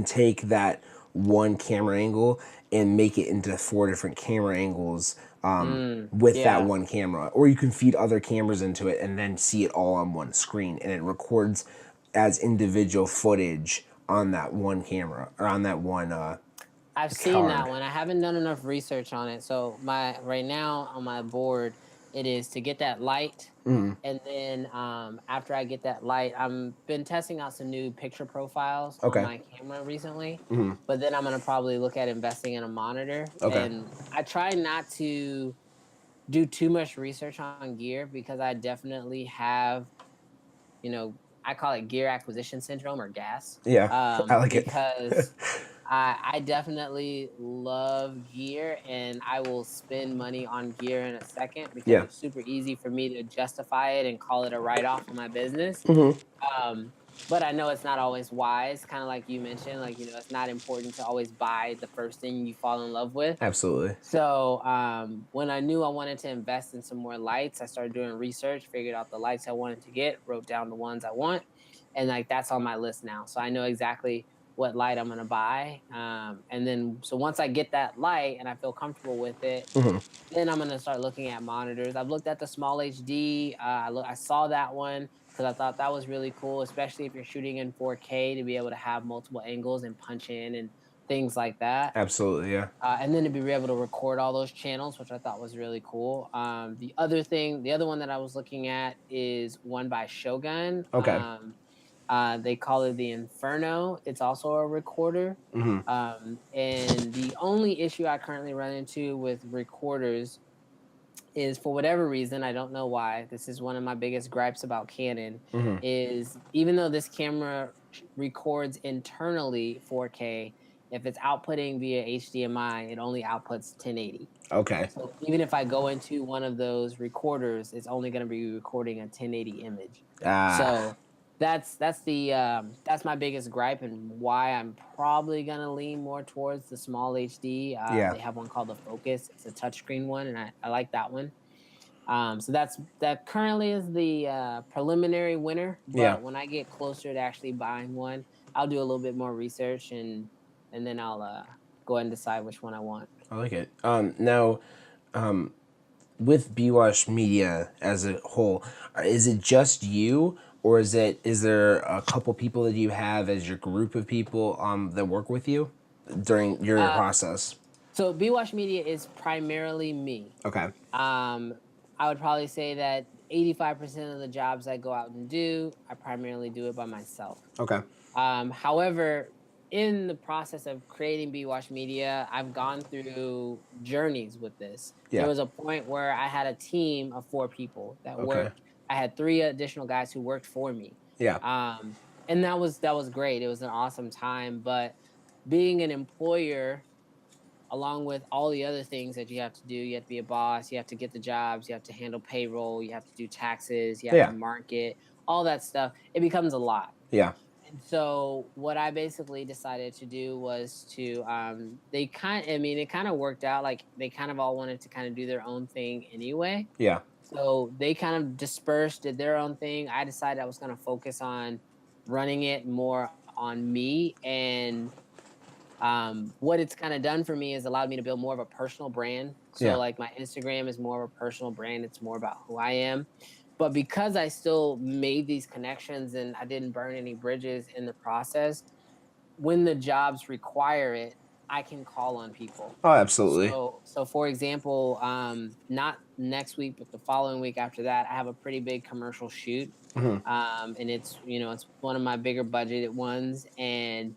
take that one camera angle and make it into 4 different camera angles with that Yeah. one camera, or you can feed other cameras into it and then see it all on one screen, and it records as individual footage on that one camera or on that one I've seen that card. one. I haven't done enough research on it. So my right now on my board, it is to get that light, and then after I get that light, I'm been testing out some new picture profiles on Okay. my camera recently. But then I'm gonna probably look at investing in a monitor, Okay. and I try not to do too much research on gear because I definitely have, you know, I call it gear acquisition syndrome or gas, Yeah, I like it. because I definitely love gear and I will spend money on gear in a second because Yeah. it's super easy for me to justify it and call it a write off of my business. Um, but I know it's not always wise, kind of like you mentioned, like, it's not important to always buy the first thing you fall in love with. Absolutely. So when I knew I wanted to invest in some more lights, I started doing research, figured out the lights I wanted to get, wrote down the ones I want, and like that's on my list now. So I know exactly what light I'm gonna buy. And then so once I get that light and I feel comfortable with it, then I'm gonna start looking at monitors. I've looked at the small HD. I saw that one because I thought that was really cool, especially if you're shooting in 4K to be able to have multiple angles and punch in and things like that. Absolutely. Yeah. And then to be able to record all those channels, which I thought was really cool. The other one that I was looking at is one by Shogun. Okay. They call it the Inferno. It's also a recorder. And the only issue I currently run into with recorders is, for whatever reason, I don't know why. This is one of my biggest gripes about Canon. Is even though this camera records internally 4K, if it's outputting via HDMI, it only outputs 1080. Okay. So even if I go into one of those recorders, it's only going to be recording a 1080 image. Ah. So That's my biggest gripe and why I'm probably gonna lean more towards the small HD. Yeah. They have one called the Focus. It's a touchscreen one, and I like that one. So that currently is the preliminary winner. Yeah. But when I get closer to actually buying one, I'll do a little bit more research and then I'll go ahead and decide which one I want. I like it. Now, with BWASH Media as a whole, is it just you, or is there a couple people that you have as your group of people that work with you during your Uh, process? so BWash Media is primarily me. Okay. Um, I would probably say that 85% of the jobs I go out and do, I primarily do it by myself. Okay. However, in the process of creating BWash Media, I've gone through journeys with this. There Yeah. was a point where I had a team of 4 people that Okay. worked. I had 3 additional guys who worked for me. Yeah. Um, and that was great. It was an awesome time. But being an employer, along with all the other things that you have to do, you have to be a boss, you have to get the jobs, you have to handle payroll, you have to do taxes, you have to Yeah. market, all that stuff. It becomes a lot. Yeah. And so what I basically decided to do was to it kind of worked out. Like they kind of all wanted to kind of do their own thing anyway. Yeah. So they kind of dispersed, did their own thing. I decided I was going to focus on running it more on me. And what it's kind of done for me is allowed me to build more of a personal brand. So Yeah. like my Instagram is more of a personal brand. It's more about who I am. But because I still made these connections and I didn't burn any bridges in the process, when the jobs require it, I can call on people. Oh, absolutely. So for example, not next week, but the following week after that, I have a pretty big commercial shoot. Hmm. And it's one of my bigger budgeted ones. And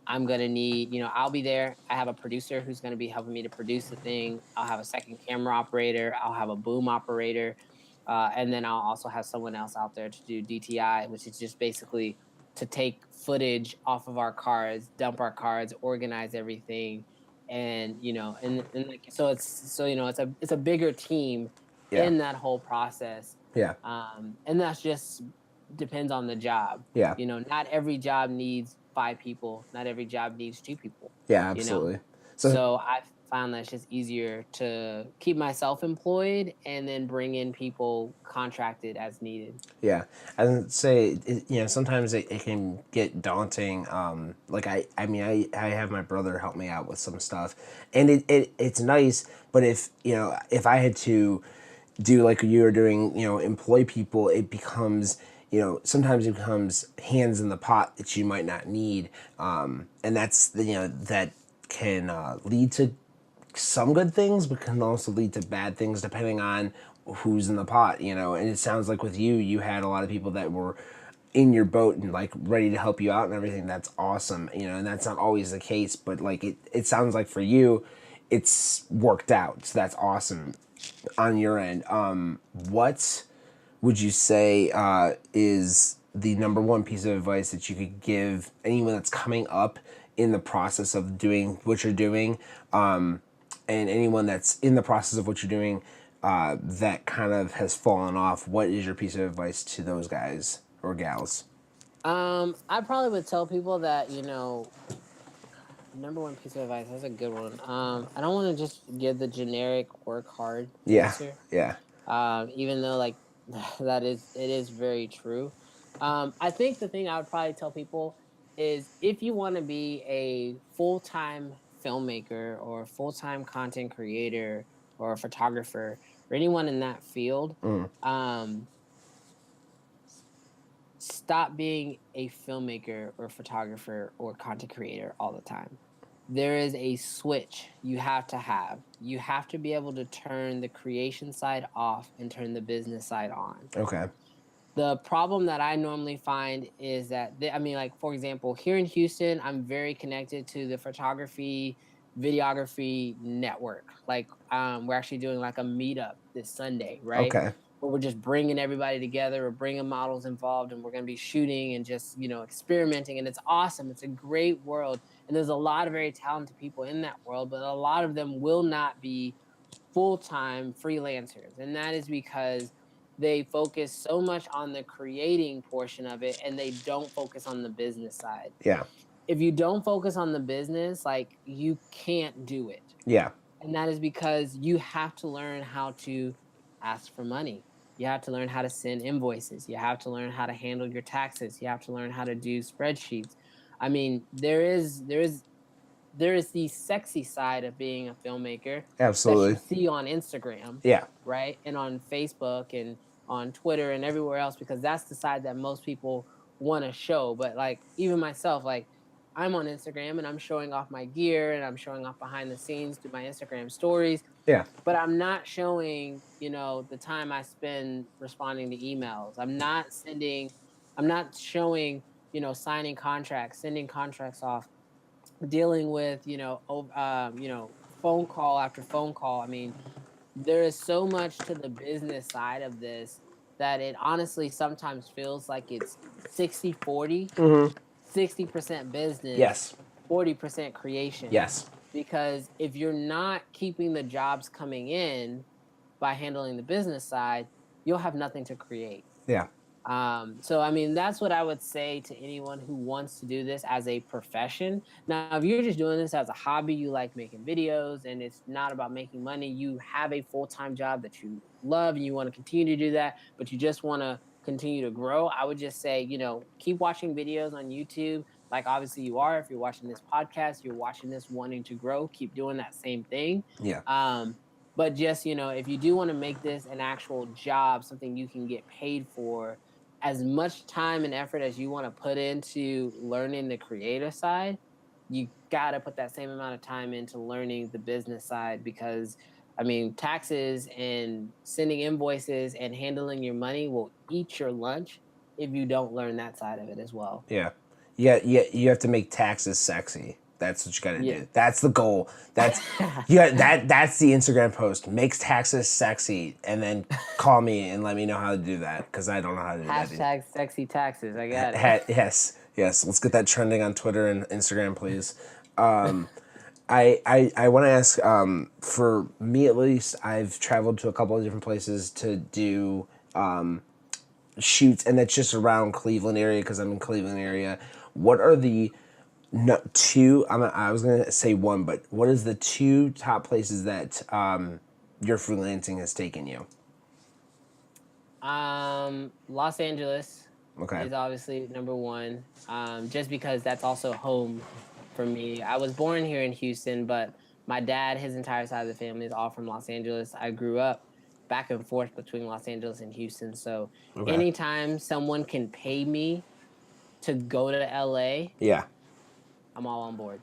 I'm gonna need, I'll be there. I have a producer who's gonna be helping me to produce the thing. I'll have a second camera operator. I'll have a boom operator, and then I'll also have someone else out there to do DTI, which is just basically to take footage off of our cards, dump our cards, organize everything, and so it's a bigger team Yeah. in that whole process, Yeah. and that's just depends on the job. Yeah. Not every job needs 5 people. Not every job needs 2 people, Yeah. you know? Absolutely. So So I found that it's just easier to keep myself employed and then bring in people contracted as needed. yeah, and say sometimes it can get daunting. Like I mean I have my brother help me out with some stuff, and it's nice. But if I had to do like you were doing, employ people, it becomes sometimes it becomes hands in the pot that you might not need, and that can lead to some good things, but can also lead to bad things depending on who's in the pot. And it sounds like with you, you had a lot of people that were in your boat and like ready to help you out and everything. That's awesome. And that's not always the case, but like it sounds like for you, it's worked out. So that's awesome on your end. What would you say is the number one piece of advice that you could give anyone that's coming up in the process of doing what you're doing, and anyone that's in the process of what you're doing that kind of has fallen off? What is your piece of advice to those guys or gals? I probably would tell people that, number one piece of advice, that's a good one. I don't want to just give the generic work hard Yeah, answer. yeah, Even though like it is very true. I think the thing I would probably tell people is if you want to be a full-time filmmaker or a full-time content creator or a photographer or anyone in that field, mm, um, stop being a filmmaker or photographer or content creator all the time. There is a switch you have to have. You have to be able to turn the creation side off and turn the business side on. okay, The problem that I normally find is that, like, for example, here in Houston, I'm very connected to the photography, videography network. Like, we're actually doing like a meetup this Sunday, right? okay, Where we're just bringing everybody together, we're bringing models involved, and we're going to be shooting and just, experimenting. And it's awesome. It's a great world. And there's a lot of very talented people in that world, but a lot of them will not be full-time freelancers. And that is because they focus so much on the creating portion of it and they don't focus on the business side. Yeah. If you don't focus on the business, like, you can't do it. Yeah. And that is because you have to learn how to ask for money. You have to learn how to send invoices. You have to learn how to handle your taxes. You have to learn how to do spreadsheets. I mean, there is the sexy side of being a filmmaker that you Absolutely. see on Instagram, Yeah. right? And on Facebook and on Twitter and everywhere else, because that's the side that most people want to show. But like, even myself, like, I'm on Instagram and I'm showing off my gear and I'm showing off behind the scenes through my Instagram stories, Yeah. but I'm not showing, the time I spend responding to emails. I'm not showing, signing contracts, sending contracts off, dealing with, phone call after phone call. I mean, there is so much to the business side of this that it honestly sometimes feels like it's 60-40, Mm-hmm. 60% business, Yes. 40% creation. Yes. Because if you're not keeping the jobs coming in by handling the business side, you'll have nothing to create. Yeah. So I mean, that's what I would say to anyone who wants to do this as a profession. Now, if you're just doing this as a hobby, you like making videos and it's not about making money, you have a full-time job that you love and you want to continue to do that, but you just want to continue to grow, I would just say, keep watching videos on YouTube. Like, obviously you are. If you're watching this podcast, you're watching this wanting to grow, keep doing that same thing. Yeah. But just, if you do want to make this an actual job, something you can get paid for, as much time and effort as you want to put into learning the creative side, you got to put that same amount of time into learning the business side, because I mean, taxes and sending invoices and handling your money will eat your lunch if you don't learn that side of it as well. Yeah. Yeah. Yeah. You have to make taxes sexy. That's what you got to Yeah. do. That's the goal. That's That's the Instagram post. Makes taxes sexy, and then call me and let me know how to do that, because I don't know how to do that. Hashtag sexy taxes. I got it. Yes. Yes. Let's get that trending on Twitter and Instagram, please. I want to ask, for me at least, I've traveled to a couple of different places to do shoots, and that's just around Cleveland area, because I'm in Cleveland area. What are the two? I was gonna say one, but what is the two top places that your freelancing has taken you? Los Angeles Okay. is obviously number one. Just because that's also home for me. I was born here in Houston, but my dad, his entire side of the family is all from Los Angeles. I grew up back and forth between Los Angeles and Houston. So Okay. anytime someone can pay me to go to LA, Yeah. I'm all on board.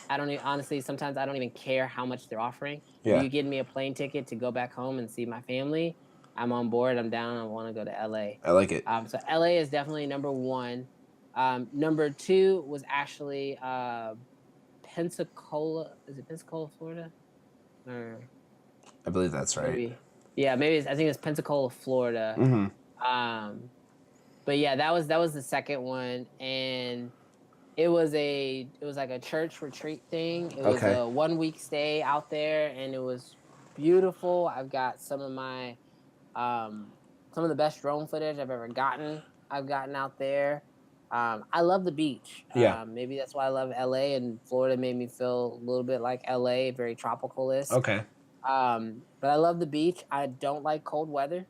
I don't even, honestly, sometimes I don't even care how much they're offering. If Yeah. you give me a plane ticket to go back home and see my family, I'm on board. I'm down. I want to go to LA. I like it. So LA is definitely number one. Number two was actually Pensacola. Is it Pensacola, Florida? Or I believe that's right. maybe, yeah, maybe I think it's Pensacola, Florida. Mm-hmm. But yeah, that was the second one, and it was like a church retreat thing. It was Okay. a 1 week stay out there, and it was beautiful. I've got some of the best drone footage I've ever gotten. I've gotten out there. I love the beach. Yeah. Maybe that's why I love LA, and Florida made me feel a little bit like LA, very tropical-ish. Okay. But I love the beach. I don't like cold weather.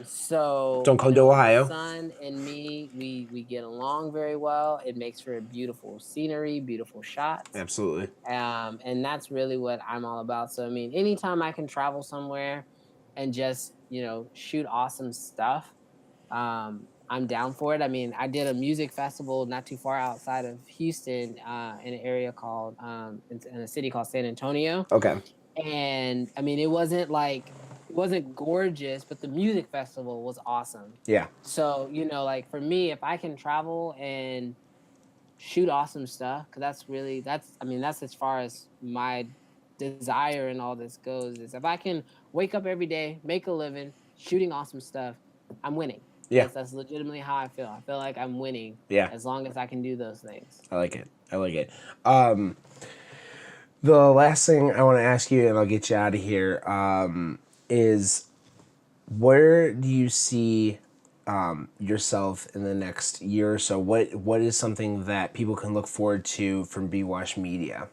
So Don't come to Ohio. My son and me, we get along very well. It makes for a beautiful scenery, beautiful shots. Absolutely. And that's really what I'm all about. So I mean, anytime I can travel somewhere and just shoot awesome stuff, I'm down for it. I mean, I did a music festival not too far outside of Houston, in an area called in a city called San Antonio. Okay. And I mean, it wasn't gorgeous, but the music festival was awesome. Yeah. So, like, for me, if I can travel and shoot awesome stuff, because that's as far as my desire and all this goes, is if I can wake up every day, make a living, shooting awesome stuff, I'm winning. Yeah. That's legitimately how I feel. I feel like I'm winning. Yeah. As long as I can do those things. I like it. The last thing I want to ask you, and I'll get you out of here, is Where do you see yourself in the next year or so? What is something that people can look forward to from BWASH Media?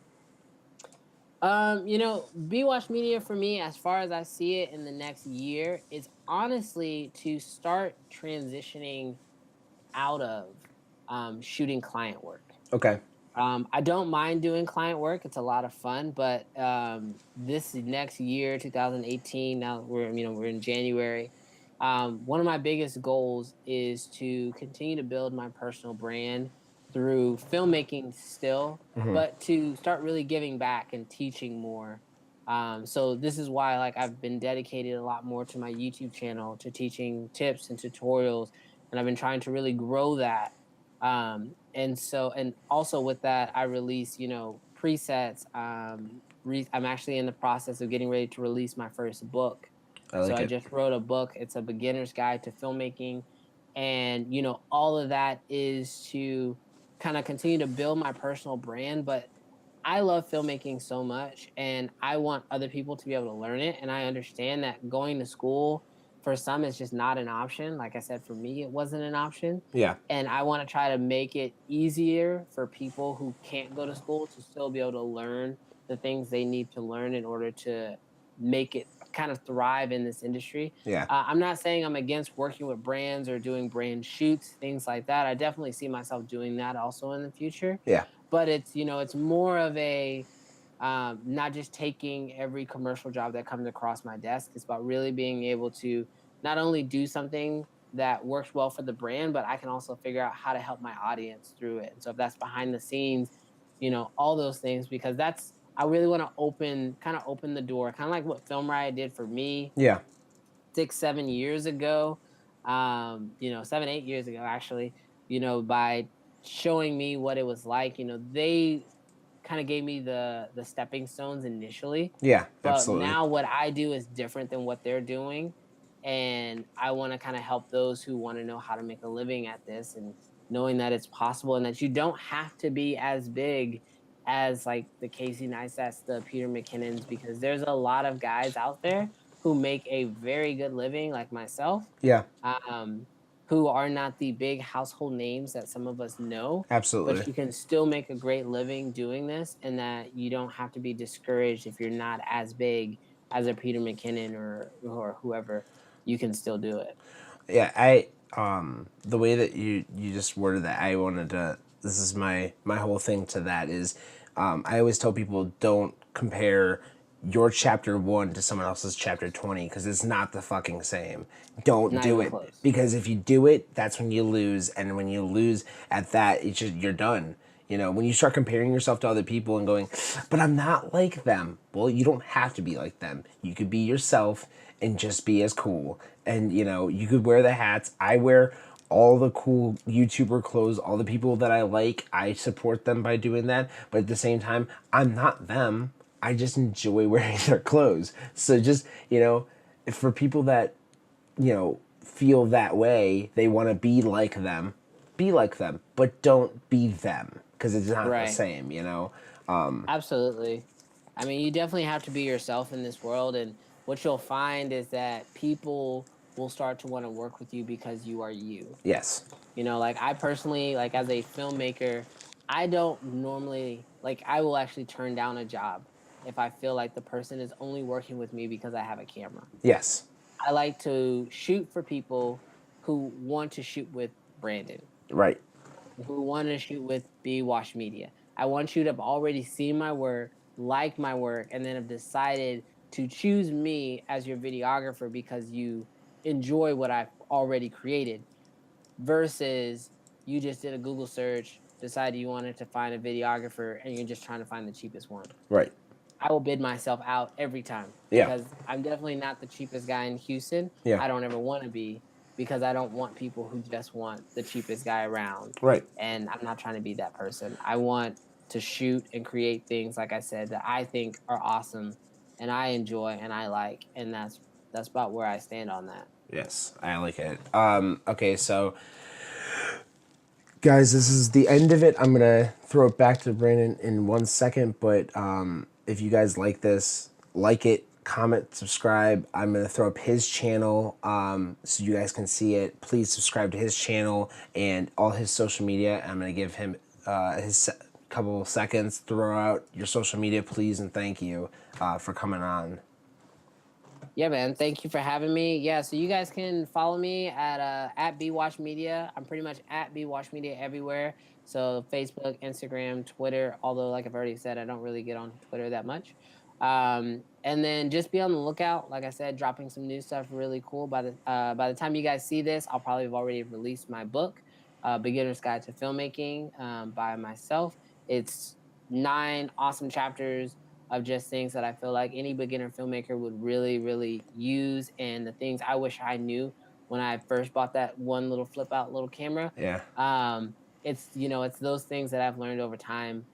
BWASH Media for me, as far as I see it in the next year, is honestly to start transitioning out of shooting client work. Okay. I don't mind doing client work. It's a lot of fun, but this next year, 2018, now we're in January. One of my biggest goals is to continue to build my personal brand through filmmaking still, but to start really giving back and teaching more. So this is why like I've been dedicated a lot more to my YouTube channel, to teaching tips and tutorials, and I've been trying to really grow that. And also with that, I release, presets. I'm actually in the process of getting ready to release my first book. I So like I it. just wrote a book. It's a beginner's guide to filmmaking. And, all of that is to kind of continue to build my personal brand. But I love filmmaking so much and I want other people to be able to learn it. And I understand that going to school for some is just not an option. Like I said, for me, it wasn't an option. Yeah. And I want to try to make it easier for people who can't go to school to still be able to learn the things they need to learn in order to make it kind of thrive in this industry. Yeah. I'm not saying I'm against working with brands or doing brand shoots, things like that. I definitely see myself doing that also in the future, Yeah. but it's more of a not just taking every commercial job that comes across my desk. It's about really being able to not only do something that works well for the brand, but I can also figure out how to help my audience through it. And so if that's behind the scenes, all those things, because that's I really want to open the door, kind of like what Film Riot did for me Yeah. 6, 7 years ago, 7, 8 years ago, actually, by showing me what it was like. They kind of gave me the stepping stones initially, Yeah. but Absolutely. now what I do is different than what they're doing. And I want to kind of help those who want to know how to make a living at this, and knowing that it's possible and that you don't have to be as big as like the Casey Neistats, the Peter McKinnons, because there's a lot of guys out there who make a very good living, like myself, Yeah. um, who are not the big household names that some of us know, but Absolutely. you can still make a great living doing this, and that you don't have to be discouraged if you're not as big as a Peter McKinnon or whoever. You can still do it. Yeah. I the way that you just worded that, I wanted to. This is my whole thing to that is, I always tell people don't compare your chapter 1 to someone else's chapter 20 because it's not the fucking same. Don't Not do even it close. because if you do it, that's when you lose, and when you lose at that, it's just you're done. When you start comparing yourself to other people and going, but I'm not like them. Well, you don't have to be like them. You could be yourself and just be as cool. And you could wear the hats. I wear all the cool YouTuber clothes, all the people that I like, I support them by doing that. But at the same time, I'm not them. I just enjoy wearing their clothes. So just, for people that, feel that way, they want to be like them, but don't be them because it's not the Right. same. Absolutely. I mean, you definitely have to be yourself in this world. And what you'll find is that people will start to want to work with you because you are you. Yes. Like I personally, like as a filmmaker, I don't normally like I will actually turn down a job if I feel like the person is only working with me because I have a camera. Yes. I like to shoot for people who want to shoot with Brandon, Right. who want to shoot with B Wash Media. I want you to have already seen my work, like my work, and then have decided to choose me as your videographer because you enjoy what I've already created, versus you just did a Google search, decided you wanted to find a videographer, and you're just trying to find the cheapest one. Right. I will bid myself out every time Yeah. because I'm definitely not the cheapest guy in Houston. Yeah. I don't ever want to be, because I don't want people who just want the cheapest guy around. Right. And I'm not trying to be that person. I want to shoot and create things, like I said, that I think are awesome and I enjoy and I like. And that's about where I stand on that. Yes, I like it. Okay, so guys, this is the end of it. I'm gonna throw it back to Brandon in 1 second, but if you guys like this, like it, comment, subscribe. I'm going to throw up his channel so you guys can see it. Please subscribe to his channel and all his social media. I'm going to give him his couple seconds. Throw out your social media, please, and thank you for coming on. Yeah, man. Thank you for having me. Yeah, so you guys can follow me at BWASHMEDIA. I'm pretty much at BWASHMEDIA everywhere. So Facebook, Instagram, Twitter. Although, like I've already said, I don't really get on Twitter that much. And then just be on the lookout. Like I said, dropping some new stuff really cool. By the time you guys see this, I'll probably have already released my book, Beginner's Guide to Filmmaking, by myself. It's 9 awesome chapters of just things that I feel like any beginner filmmaker would really, really use, and the things I wish I knew when I first bought that one little flip out little camera. Yeah. It's, it's those things that I've learned over time.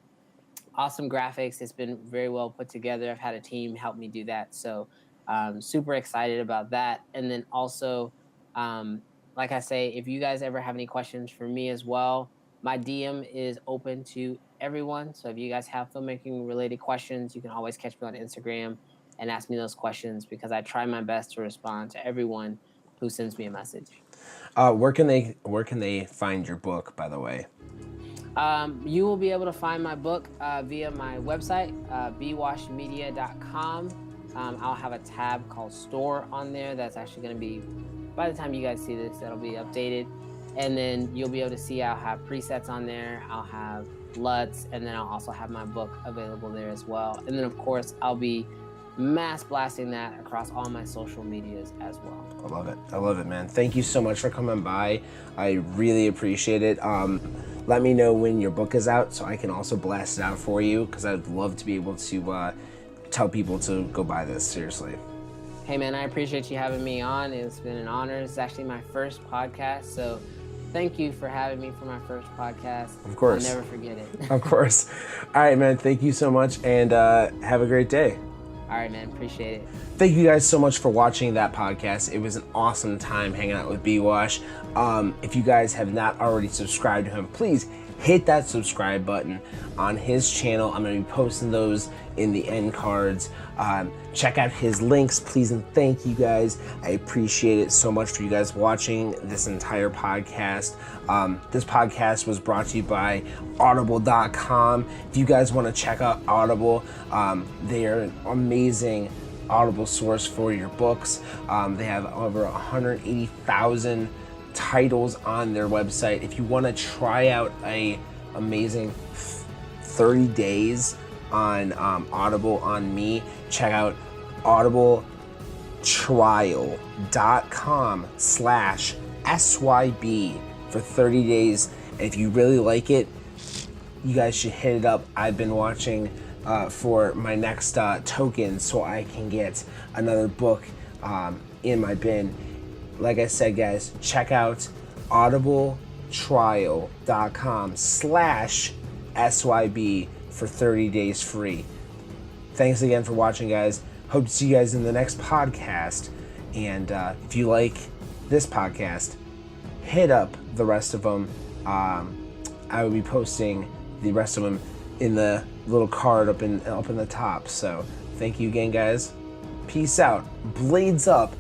Awesome graphics. It's been very well put together. I've had a team help me do that. So super excited about that. And then also, like I say, if you guys ever have any questions for me as well, my DM is open to everyone. So if you guys have filmmaking related questions, you can always catch me on Instagram and ask me those questions, because I try my best to respond to everyone who sends me a message. Where can they find your book, by the way? You will be able to find my book via my website, bwashmedia.com. I'll have a tab called Store on there. That's actually going to be, by the time you guys see this, that'll be updated. And then you'll be able to see I'll have presets on there. I'll have LUTs, and then I'll also have my book available there as well. And then, of course, I'll be mass blasting that across all my social medias as well. I love it. I love it, man. Thank you so much for coming by. I really appreciate it. Let me know when your book is out so I can also blast it out for you, because I'd love to be able to tell people to go buy this, seriously. Hey, man, I appreciate you having me on. It's been an honor. It's actually my first podcast, so thank you for having me for my first podcast. Of course. I'll never forget it. Of course. All right, man. Thank you so much, and have a great day. All right, man. Appreciate it. Thank you guys so much for watching that podcast. It was an awesome time hanging out with BWASH. If you guys have not already subscribed to him, please hit that subscribe button on his channel. I'm going to be posting those in the end cards. Check out his links, please, and thank you guys. I appreciate it so much for you guys watching this entire podcast. This podcast was brought to you by audible.com. If you guys want to check out Audible, they are an amazing Audible source for your books. They have over 180,000 titles on their website. If you want to try out a amazing 30 days on Audible on me, check out audibletrial.com/SYB for 30 days. And if you really like it, you guys should hit it up. I've been watching for my next token so I can get another book in my bin. Like I said, guys, check out audibletrial.com/SYB for 30 days free. Thanks again for watching, guys. Hope to see you guys in the next podcast. And if you like this podcast, hit up the rest of them. I will be posting the rest of them in the little card up in the top. So thank you again, guys. Peace out. Blades up.